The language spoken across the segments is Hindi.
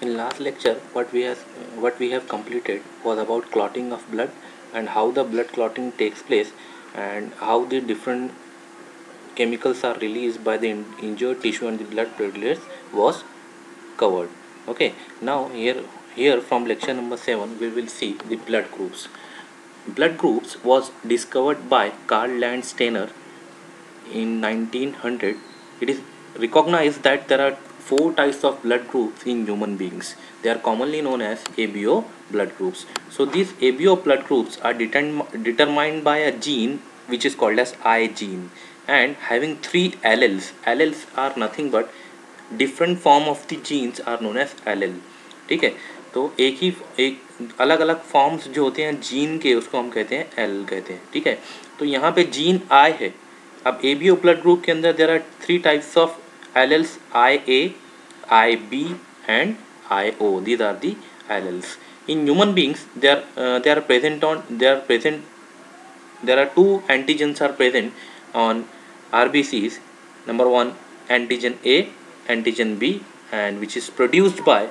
In last lecture, what we have completed was about clotting of blood and how the blood clotting takes place and how the different chemicals are released by the injured tissue and the blood platelets was covered. Okay, now here from lecture number 7 we will see the blood groups. Blood groups was discovered by Karl Landsteiner in 1900. It is recognized that there are 4 types of blood groups in human beings. They are commonly known as ABO blood groups. So these ABO blood groups are determined by a gene which is called as I gene and having 3 alleles. Alleles are nothing but different form of the genes are known as allele. ठीक है, तो एक अलग अलग फॉर्म्स जो होते हैं जीन के उसको हम कहते हैं एल कहते हैं. ठीक है, तो यहाँ पे जीन आई है. अब एबीओ ब्लड ग्रुप के अंदर there are 3 types of alleles, I A, I B and I O. These are the alleles. In human beings, there are 2 antigens are present on RBCs. Number 1 antigen A, antigen B, and which is produced by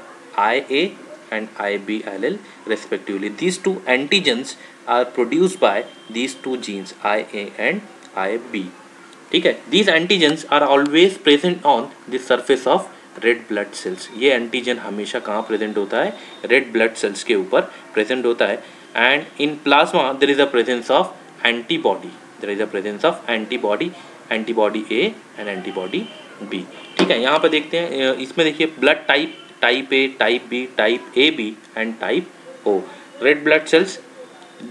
IA and IB allele respectively. These 2 antigens are produced by these 2 genes IA and IB. ठीक है, these antigens are always present on the surface of red blood sales. ये एंटीजन हमेशा कहाँ प्रेजेंट होता है? रेड ब्लड सेल्स के ऊपर प्रेजेंट होता है. And in plasma there is a presence of antibody. There is a presence of antibody, antibody A and antibody B. ठीक है, यहाँ पर देखते हैं. इसमें देखिए blood type, type A, type B, type A B and type O. Red blood cells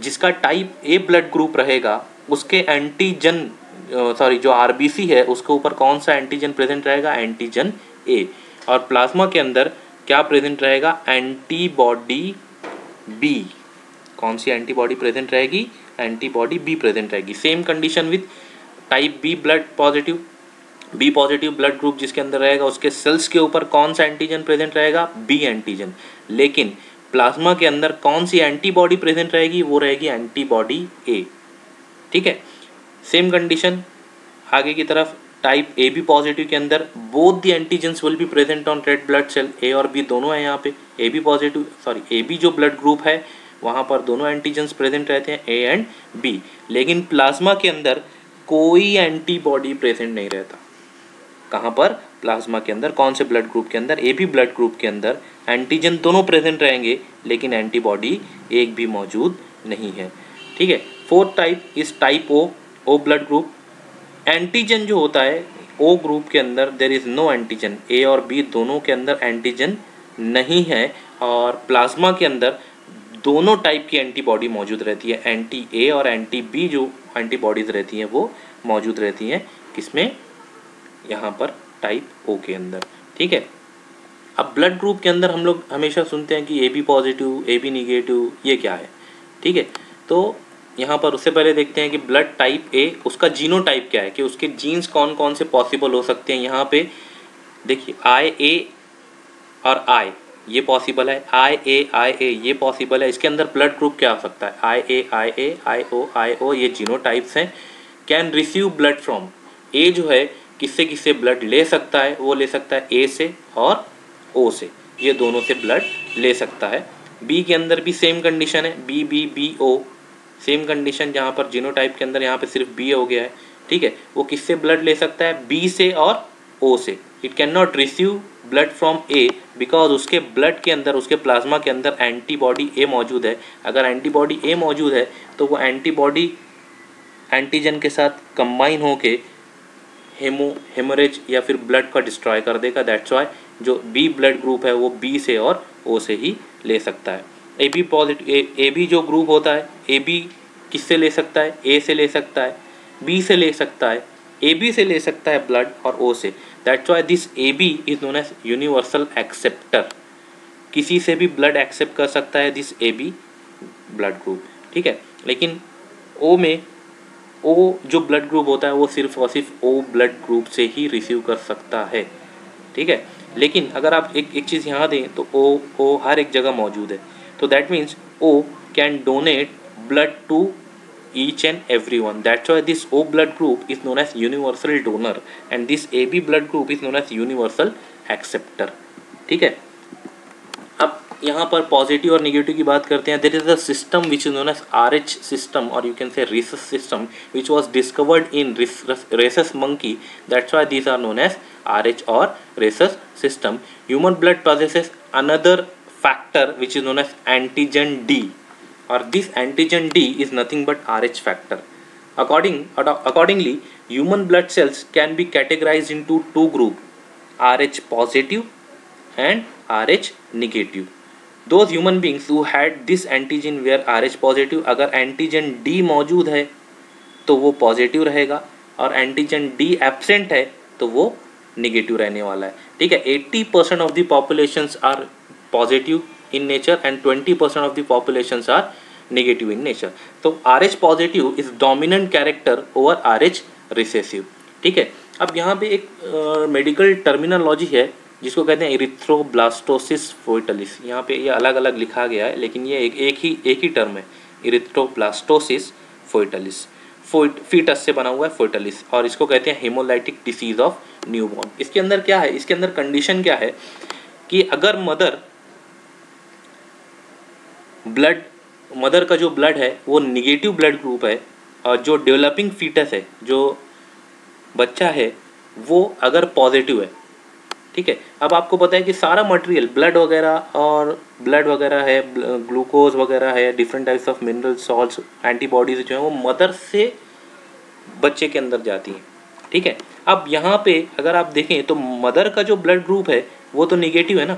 जिसका टाइप ए ब्लड ग्रुप रहेगा उसके एंटीजन जो आरबीसी है उसके ऊपर कौन सा एंटीजन प्रेजेंट रहेगा? Antigen A. और प्लाज्मा के अंदर क्या प्रेजेंट रहेगा? Antibody B. कौन सी एंटीबॉडी प्रेजेंट रहेगी? एंटीबॉडी बी प्रेजेंट रहेगी. Same condition with type B blood positive, B positive blood group जिसके अंदर रहेगा उसके सेल्स के ऊपर कौन सा एंटीजन प्रेजेंट रहेगा? B antigen. लेकिन प्लाज्मा के अंदर कौन सी एंटीबॉडी प्रेजेंट रहेगी? वो रहेगी एंटीबॉडी ए. ठीक है, सेम कंडीशन आगे की तरफ. टाइप ए बी पॉजिटिव के अंदर both the antigens will be present on red blood cell. A और बी दोनों है यहाँ पे. A B positive A B जो ब्लड ग्रुप है वहाँ पर दोनों एंटीजेंस प्रेजेंट रहते हैं, ए एंड बी. लेकिन प्लाज्मा के अंदर कोई एंटीबॉडी प्रेजेंट नहीं रहता. कहाँ पर? प्लाज्मा के अंदर. कौन से ब्लड ग्रुप के अंदर? ए बी ब्लड ग्रुप के अंदर एंटीजन दोनों प्रेजेंट रहेंगे लेकिन एंटीबॉडी एक भी मौजूद नहीं है. ठीक है. 4th type is type O, O blood group. Antigen जो होता है ओ ग्रुप के अंदर there is no antigen. A और बी दोनों के अंदर एंटीजन नहीं है और प्लाज्मा के अंदर दोनों टाइप की एंटीबॉडी मौजूद रहती है. एंटी ए और एंटी बी जो एंटीबॉडीज रहती हैं वो मौजूद रहती हैं. किसमें? यहाँ पर टाइप ओ के अंदर. ठीक है. अब ब्लड ग्रुप के अंदर हम लोग हमेशा सुनते हैं कि A B positive, A B negative, ये क्या है? ठीक है, तो यहाँ पर उससे पहले देखते हैं कि ब्लड टाइप ए उसका जीनोटाइप क्या है, कि उसके जीन्स कौन कौन से पॉसिबल हो सकते हैं. यहाँ पे देखिए आई ए और आई ये पॉसिबल है, आई ए ये पॉसिबल है. इसके अंदर ब्लड ग्रुप क्या हो सकता है? आई ए, आई ओ ये जीनोटाइप्स हैं. Can receive blood from. A जो है किससे किससे ब्लड ले सकता है? वो ले सकता है ए से और ओ से, ये दोनों से ब्लड ले सकता है. बी के अंदर भी सेम कंडीशन है, B B B O same condition. जहाँ पर जीनोटाइप के अंदर यहाँ पे सिर्फ बी हो गया है. ठीक है, वो किससे ब्लड ले सकता है? बी से और ओ से. It can not receive blood from A because उसके ब्लड के अंदर, उसके प्लाज्मा के अंदर एंटीबॉडी ए मौजूद है. अगर एंटीबॉडी ए मौजूद है तो वो एंटीबॉडी एंटीजन के साथ कंबाइन होके हेमोरेज या फिर ब्लड का डिस्ट्रॉय कर देगा. दैट्स वाई जो बी ब्लड ग्रुप है वो बी से और ओ से ही ले सकता है. A B positive A B जो ग्रुप होता है ए बी किससे ले सकता है? ए से ले सकता है, बी से ले सकता है, ए बी से ले सकता है ब्लड और ओ से. That's why this A B is known as universal acceptor. किसी से भी ब्लड एक्सेप्ट कर सकता है this A B blood group. ठीक है, लेकिन ओ में ओ जो ब्लड ग्रुप होता है वो सिर्फ और सिर्फ ओ ब्लड ग्रुप से ही रिसीव कर सकता है. ठीक है, लेकिन अगर आप एक चीज़ यहाँ दें तो ओ हर एक जगह मौजूद है. तो that means O can donate blood to each and everyone. That's why this O blood group is known as universal donor and this AB blood group is known as universal acceptor. ठीक है. यहाँ पर पॉजिटिव और निगेटिव की बात करते हैं, there is a system which is known as RH system और you can say rhesus system which was discovered in rhesus monkey, that's why these are known as RH और rhesus system. Human blood possesses another factor which is known as antigen D, or this antigen D is nothing but RH factor. Accordingly, human blood cells can be categorized into two groups, RH positive and RH negative. Those human beings who had this antigen were RH positive. अगर एंटीजन D मौजूद है तो वो पॉजिटिव रहेगा, और एंटीजन D एब्सेंट है तो वो नेगेटिव रहने वाला है. ठीक है, 80% of the populations are positive in nature and 20% of the populations are negative in nature. तो RH positive is dominant character over RH recessive. ठीक है, अब यहाँ पे एक मेडिकल टर्मिनोलॉजी है जिसको कहते हैं इरिथ्रोब्लास्टोसिस फोइटलिस. यहाँ पे ये अलग अलग लिखा गया है लेकिन ये एक ही टर्म है, इरिथ्रोब्लास्टोसिस फोइटलिस. फीटस से बना हुआ है फोइटलिस, और इसको कहते हैं हेमोलाइटिक डिसीज ऑफ न्यूबॉर्न. इसके अंदर क्या है, इसके अंदर कंडीशन क्या है कि अगर मदर का जो ब्लड है वो निगेटिव ब्लड ग्रुप है, और जो डेवलपिंग फीटस है, जो बच्चा है, वो अगर पॉजिटिव है. ठीक है, अब आपको पता है कि सारा मटेरियल ब्लड वगैरह है, ग्लूकोज वगैरह है, different types of mineral salts, antibodies जो है वो मदर से बच्चे के अंदर जाती हैं. ठीक है, अब यहाँ पे अगर आप देखें तो मदर का जो ब्लड ग्रुप है वो तो निगेटिव है ना,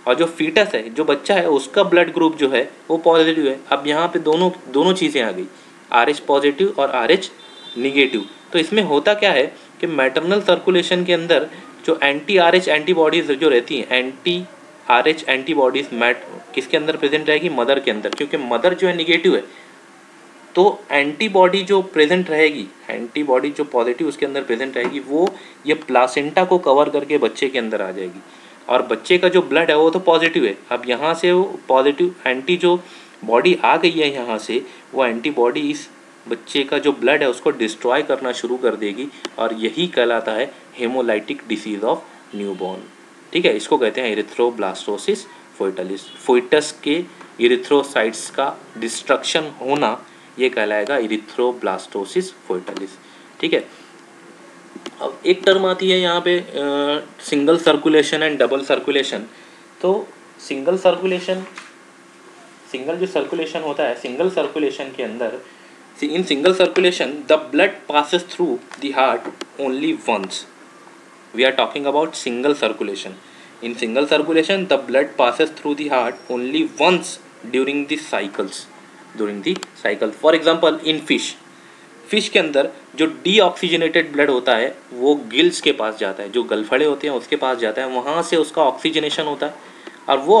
और जो फीटस है, जो बच्चा है, उसका ब्लड ग्रुप जो है वो पॉजिटिव है. अब यहाँ पे दोनों चीज़ें आ गई, RH पॉजिटिव और RH निगेटिव. तो इसमें होता क्या है कि मैटरनल सर्कुलेशन के अंदर जो एंटी RH एंटीबॉडीज जो रहती हैं, एंटी RH एंटीबॉडीज किसके अंदर प्रेजेंट रहेगी, मदर के अंदर, क्योंकि मदर जो है निगेटिव है. तो एंटीबॉडी जो प्रेजेंट रहेगी, एंटीबॉडी जो पॉजिटिव उसके अंदर प्रेजेंट रहेगी, वो ये प्लासेंटा को कवर करके बच्चे के अंदर आ जाएगी, और बच्चे का जो ब्लड है वो तो पॉजिटिव है. अब यहाँ से वो पॉजिटिव एंटी जो बॉडी आ गई है यहाँ से, वो एंटीबॉडी इस बच्चे का जो ब्लड है उसको डिस्ट्रॉय करना शुरू कर देगी, और यही कहलाता है हेमोलाइटिक डिसीज ऑफ न्यूबॉर्न. ठीक है, इसको कहते हैं इरिथ्रोब्लास्टोसिस फोइटलिस. फोइटस के इरिथ्रोसाइट्स का डिस्ट्रक्शन होना ये कहलाएगा इरिथ्रोब्लास्टोसिस फोइटलिस. ठीक है, अब एक टर्म आती है यहाँ पे single circulation and double circulation. तो सिंगल जो सर्कुलेशन होता है, सिंगल सर्कुलेशन के अंदर, in single circulation the blood passes through the heart only once. We are talking about single circulation. In single circulation the blood passes through the heart only once during the cycles. For example, in fish के अंदर जो डीऑक्सीजनेटेड ब्लड होता है वो गिल्स के पास जाता है, जो गलफड़े होते हैं उसके पास जाता है, वहाँ से उसका ऑक्सीजनेशन होता है, और वो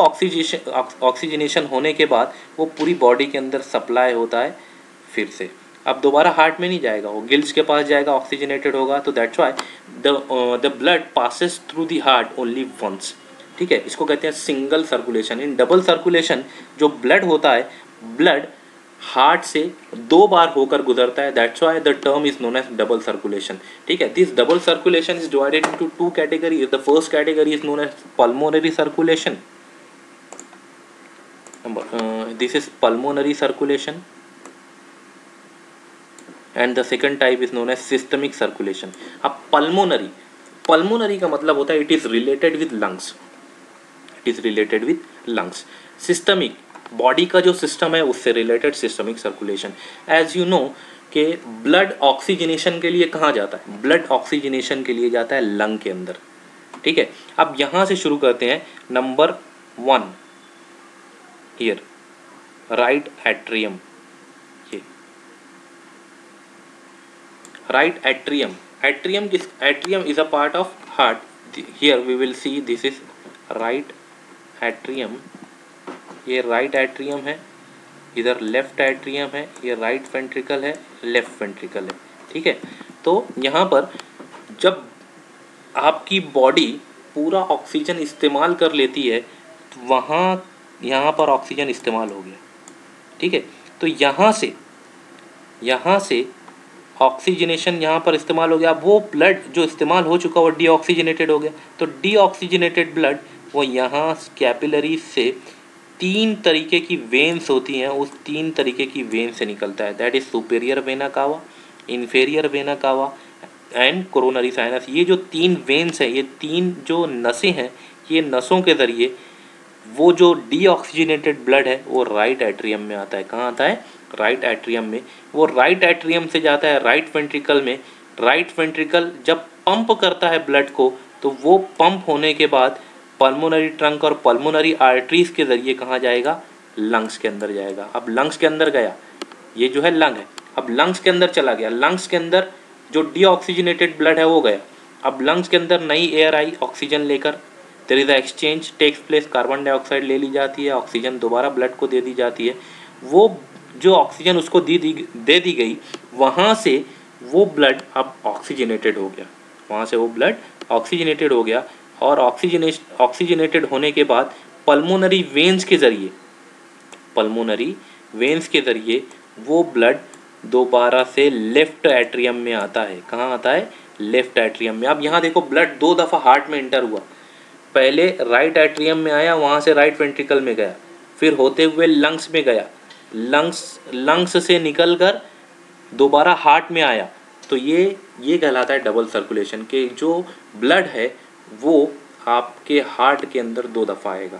ऑक्सीजनेशन होने के बाद वो पूरी बॉडी के अंदर सप्लाई होता है फिर से. अब दोबारा हार्ट में नहीं जाएगा, वो गिल्स के पास जाएगा, ऑक्सीजनेटेड होगा. तो that's why the blood passes through the heart only once. ठीक है, इसको कहते हैं single circulation. In double circulation जो ब्लड होता है, ब्लड हार्ट से 2 बार होकर गुजरता है. That's why the term is known as double circulation. ठीक है, this double circulation is divided into 2 categories. The first category is known as pulmonary circulation. This is pulmonary circulation, and the second type is known as systemic circulation. अब पल्मोनरी का मतलब होता है it is related with lungs. Systemic, body का जो सिस्टम है उससे related systemic circulation. As you know कि ब्लड ऑक्सीजनेशन के लिए कहाँ जाता है, ब्लड ऑक्सीजनेशन के लिए जाता है लंग के अंदर. ठीक है, अब यहाँ से शुरू करते हैं. Number 1 here, right atrium. right atrium is a part of heart. Here we will see this is right atrium. ये right atrium है, इधर left atrium है, ये right ventricle है, left ventricle है. ठीक है, तो यहाँ पर जब आपकी बॉडी पूरा ऑक्सीजन इस्तेमाल कर लेती है तो यहाँ पर ऑक्सीजन इस्तेमाल हो गया. ठीक है, तो यहाँ से ऑक्सीजनेशन यहाँ पर इस्तेमाल हो गया. वो ब्लड जो इस्तेमाल हो चुका वो डीऑक्सीजनेटेड हो गया. तो डीऑक्सीजनेटेड ब्लड वो यहाँ कैपिलरी से तीन तरीके की वेन्स होती हैं, उस तीन तरीके की वेन से निकलता है। That is superior vena cava, inferior vena cava and coronary sinus. ये जो तीन वेन्स हैं, ये तीन जो नसें हैं, ये नसों के ज़रिए वो जो डीऑक्सीजनेटेड ब्लड है वो राइट एट्रियम में आता है। कहाँ आता है? राइट एट्रियम में। वो राइट एट्रियम से जाता है राइट वेंट्रिकल में। राइट वेंट्रिकल जब पंप करता है ब्लड को, तो वो पंप होने के बाद पल्मोनरी ट्रंक और पल्मोनरी आर्टरीज के ज़रिए कहाँ जाएगा? लंग्स के अंदर जाएगा। अब लंग्स के अंदर गया, ये जो है लंग है, अब लंग्स के अंदर चला गया। लंग्स के अंदर जो डीऑक्सीजनेटेड ब्लड है वो गया। अब लंग्स के अंदर नई एयर आई ऑक्सीजन लेकर, there is a exchange takes place, carbon dioxide ले ली जाती है, ऑक्सीजन दोबारा ब्लड को दे दी जाती है। वो जो ऑक्सीजन उसको दे दी गई, वहाँ से वो ब्लड अब ऑक्सीजनेटेड हो गया, वहाँ से वो ब्लड ऑक्सीजनेटेड हो गया। और ऑक्सीजनेटेड होने के बाद पल्मोनरी वेन्स के ज़रिए, पल्मोनरी वेन्स के ज़रिए वो ब्लड दोबारा से लेफ्ट एट्रियम में आता है। कहाँ आता है? लेफ्ट एट्रियम में। अब यहाँ देखो, ब्लड दो दफ़ा हार्ट में एंटर हुआ। पहले राइट एट्रियम में आया, वहाँ से राइट वेंट्रिकल में गया, फिर होते हुए लंग्स में गया, लंग्स से निकल कर दोबारा हार्ट में आया। तो ये कहलाता है डबल सर्कुलेशन, के जो ब्लड है वो आपके हार्ट के अंदर दो दफ़ा आएगा,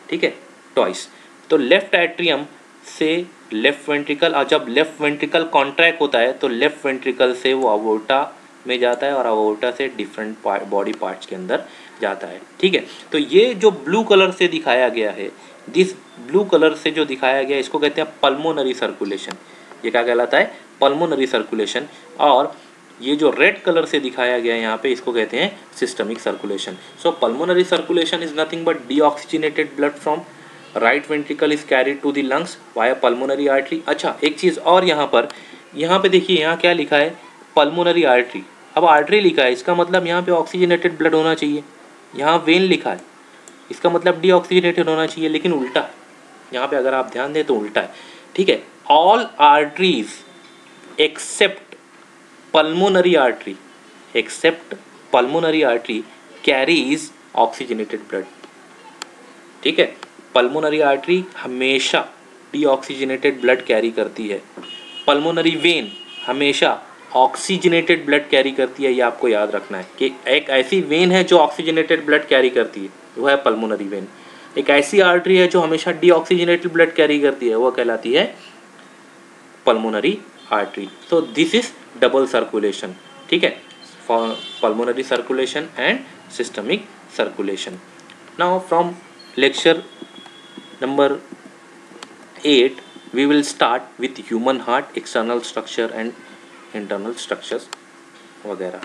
ठीक है, ट्वाइस। तो लेफ्ट एट्रियम से लेफ्ट वेंट्रिकल, और जब लेफ्ट वेंट्रिकल कॉन्ट्रैक्ट होता है तो लेफ्ट वेंट्रिकल से वो अवोर्टा में जाता है और अवोर्टा से डिफरेंट बॉडी पार्ट्स के अंदर जाता है, ठीक है। तो ये जो ब्लू कलर से दिखाया गया है, दिस ब्लू कलर से जो दिखाया गया है, इसको कहते हैं पल्मोनरी सर्कुलेशन। ये क्या कहलाता है? Pulmonary circulation. और ये जो रेड कलर से दिखाया गया है यहाँ पे, इसको कहते हैं systemic circulation. So pulmonary circulation is nothing but deoxygenated blood from right ventricle is carried to the lungs via pulmonary artery. अच्छा, एक चीज़ और यहाँ पे देखिए, यहाँ क्या लिखा है? Pulmonary artery. अब आर्टरी लिखा है, इसका मतलब यहाँ पे ऑक्सीजनेटेड ब्लड होना चाहिए। यहाँ वेन लिखा है, इसका मतलब डीऑक्सीजनेटेड होना चाहिए, लेकिन उल्टा है। यहाँ पे अगर आप ध्यान दें तो उल्टा है, ठीक है। All arteries except pulmonary artery, except pulmonary artery carries oxygenated blood, ठीक है। पल्मोनरी आर्टरी हमेशा डीऑक्सीजनेटेड ब्लड कैरी करती है, पल्मोनरी वेन हमेशा ऑक्सीजनेटेड ब्लड कैरी करती है। ये आपको याद रखना है कि एक ऐसी वेन है जो ऑक्सीजनेटेड ब्लड कैरी करती है, वो है पल्मोनरी वेन। एक ऐसी आर्टरी है जो हमेशा डीऑक्सीजनेटेड ब्लड कैरी करती है, वो कहलाती है pulmonary artery. So this is double circulation, ठीक है, for pulmonary circulation and systemic circulation. Now from lecture number 8 we will start with human heart, external structure and internal structures वगैरह।